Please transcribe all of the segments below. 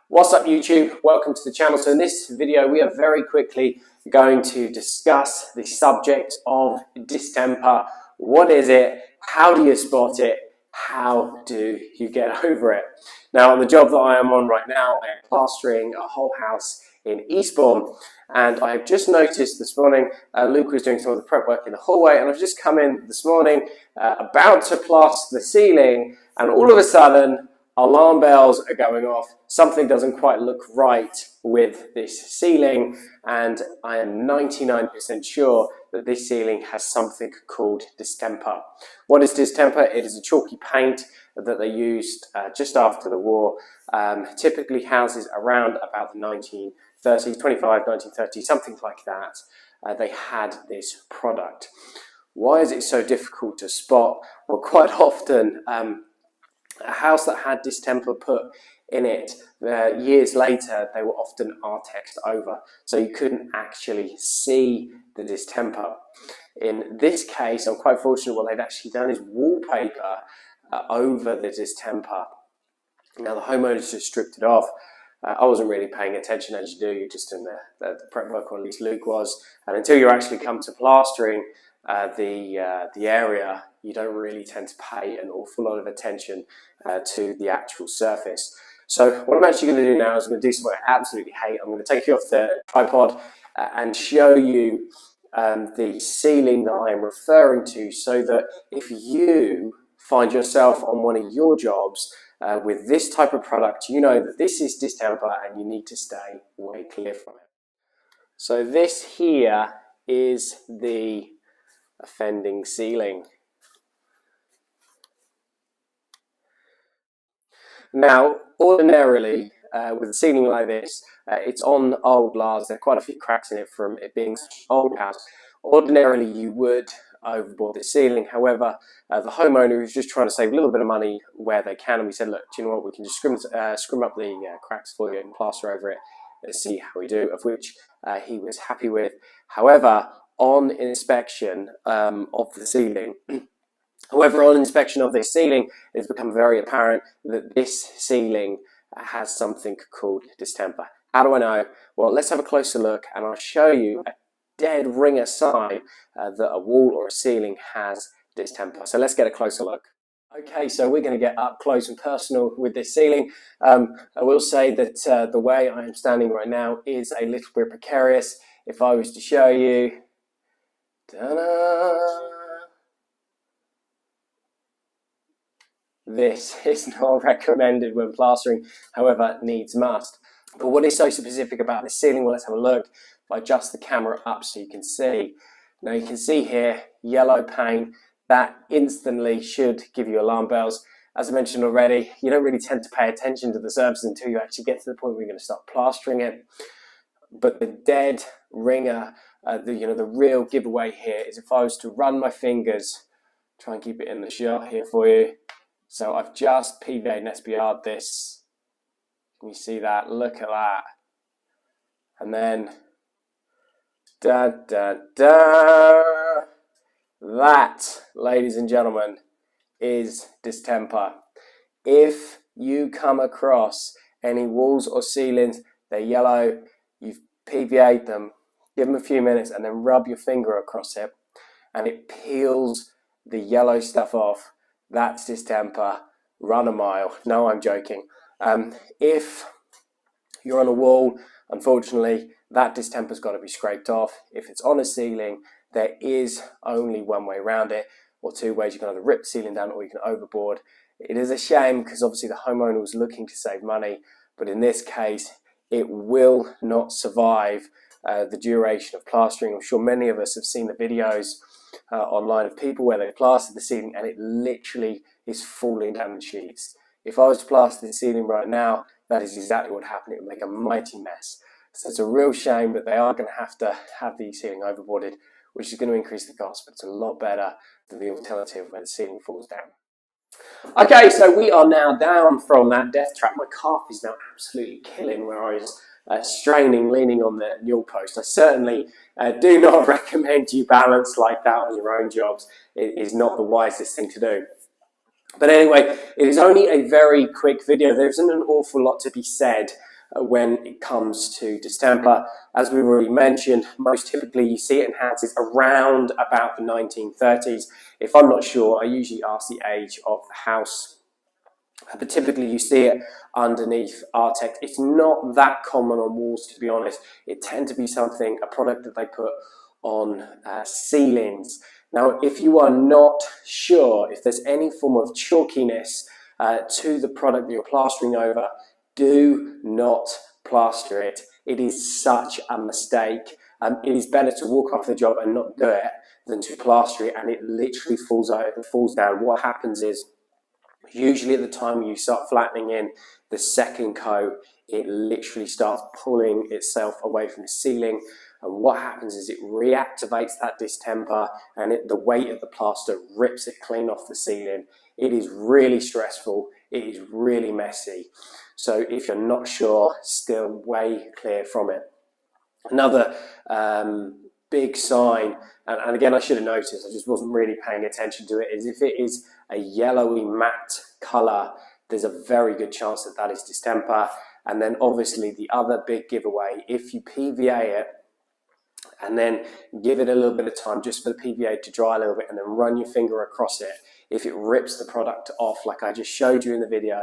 What's up YouTube? Welcome to the channel. So in this video we are very quickly going to discuss the subject of distemper. What is it? How do you spot it? How do you get over it? Now on the job that I am on right now, I am plastering a whole house in Eastbourne, and I have just noticed this morning Luke was doing some of the prep work in the hallway, and I've just come in this morning about to plaster the ceiling, and all of a sudden alarm bells are going off. Something doesn't quite look right with this ceiling, and I am 99% sure that this ceiling has something called distemper. What is distemper? It is a chalky paint that they used just after the war. Typically houses around about the 1930s, 1930, something like that. They had this product. Why is it so difficult to spot? Well, quite often a house that had distemper put in it, years later they were often artexed over, so you couldn't actually see the distemper. In this case, I'm quite fortunate, what they'd actually done is wallpaper over the distemper. Now the homeowners just stripped it off. I wasn't really paying attention, as you do, you're just in the prep work, or at least Luke was, and until you actually come to plastering the area, you don't really tend to pay an awful lot of attention to the actual surface. So what I'm actually going to do now is I'm going to do something I absolutely hate. I'm going to take you off the tripod and show you the ceiling that I am referring to, so that if you find yourself on one of your jobs with this type of product, you know that this is distemper and you need to stay way clear from it. So this here is the offending ceiling. Now, ordinarily, with a ceiling like this, it's on old lars. There are quite a few cracks in it from it being such an old house. Ordinarily, you would overboard the ceiling. However, the homeowner is just trying to save a little bit of money where they can, and we said, look, do you know what, we can just scrim up the cracks for you and plaster over it and see how we do, of which he was happy with. However, on inspection of the ceiling, it's become very apparent that this ceiling has something called distemper. How do I know? Well, let's have a closer look and I'll show you a dead ringer sign that a wall or a ceiling has distemper. So let's get a closer look. Okay, so we're going to get up close and personal with this ceiling. I will say that the way I am standing right now is a little bit precarious. If I was to show you, ta-da! This is not recommended when plastering, however, needs must. But what is so specific about this ceiling? Well, let's have a look. If I adjust the camera up so you can see. Now you can see here, yellow paint. That instantly should give you alarm bells. As I mentioned already, you don't really tend to pay attention to the surface until you actually get to the point where you're going to start plastering it. But the dead ringer, the real giveaway here is if I was to run my fingers, try and keep it in the shot here for you. So I've just PVA'd and SBR'd this. Can you see that? Look at that. And then, that, ladies and gentlemen, is distemper. If you come across any walls or ceilings, they're yellow, you've PVA'd them, give them a few minutes and then rub your finger across it and it peels the yellow stuff off, that's distemper. Run a mile. No, I'm joking. If you're on a wall, unfortunately, that distemper's got to be scraped off. If it's on a ceiling, there is only one way around it, or two ways. You can either rip the ceiling down or you can overboard. It is a shame because obviously the homeowner was looking to save money, but in this case, it will not survive the duration of plastering. I'm sure many of us have seen the videos online of people where they plastered the ceiling and it literally is falling down the sheets. If I was to plaster the ceiling right now, that is exactly what happened. It would make a mighty mess. So it's a real shame, but they are going to have the ceiling overboarded, which is going to increase the cost, but it's a lot better than the alternative where the ceiling falls down. Okay, so we are now down from that death trap. My calf is now absolutely killing where I was straining, leaning on the newel post. I certainly do not recommend you balance like that on your own jobs. It is not the wisest thing to do. But anyway, it is only a very quick video. There isn't an awful lot to be said when it comes to distemper. As we've already mentioned, most typically you see it in houses around about the 1930s. If I'm not sure, I usually ask the age of the house, but typically you see it underneath Artex. It's not that common on walls, to be honest. It tends to be a product that they put on ceilings. Now, if you are not sure if there's any form of chalkiness to the product that you're plastering over, do not plaster it. It is such a mistake. It is better to walk off the job and not do it than to plaster it and it literally falls down. What happens is, usually at the time you start flattening in the second coat, it literally starts pulling itself away from the ceiling, and what happens is it reactivates that distemper and the weight of the plaster rips it clean off the ceiling. It is really stressful, it is really messy. So if you're not sure, steer way clear from it. Another big sign, and again I should have noticed, I just wasn't really paying attention to it, is if it is a yellowy matte colour, there's a very good chance that that is distemper. And then obviously the other big giveaway, if you PVA it and then give it a little bit of time just for the PVA to dry a little bit and then run your finger across it, if it rips the product off like I just showed you in the video,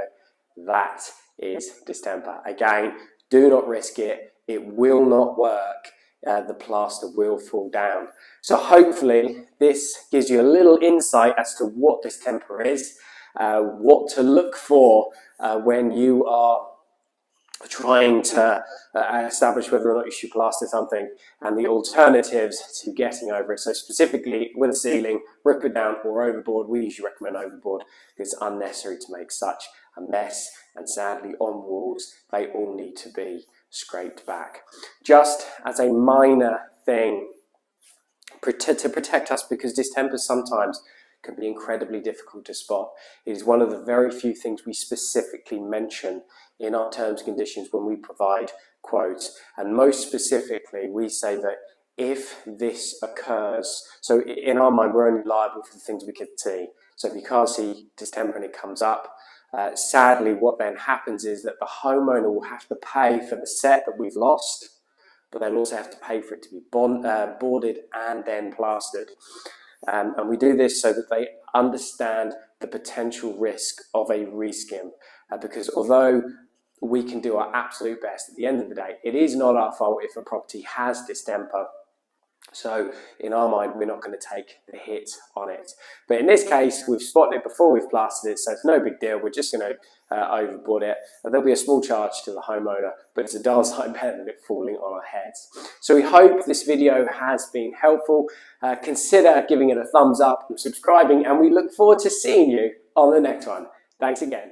that is distemper. Again, do not risk it, it will not work. The plaster will fall down. So hopefully this gives you a little insight as to what distemper is, what to look for when you are trying to establish whether or not you should plaster something, and the alternatives to getting over it. So specifically with a ceiling, rip it down or overboard. We usually recommend overboard because it's unnecessary to make such a mess, and sadly on walls they all need to be scraped back. Just as a minor thing to protect us, because distemper sometimes can be incredibly difficult to spot. It is one of the very few things we specifically mention in our terms and conditions when we provide quotes, and most specifically we say that if this occurs, so in our mind we're only liable for the things we can see. So if you can't see distemper and it comes up, sadly what then happens is that the homeowner will have to pay for the set that we've lost, but they'll also have to pay for it to be boarded and then plastered. And we do this so that they understand the potential risk of a reskim, because although we can do our absolute best, at the end of the day it is not our fault if a property has distemper. So in our mind we're not going to take the hit on it, but in this case we've spotted it before we've plastered it, so it's no big deal. We're just going to overboard it, and there'll be a small charge to the homeowner, but it's a darn sight better than it falling on our heads. So we hope this video has been helpful. Consider giving it a thumbs up and subscribing, and we look forward to seeing you on the next one. Thanks again.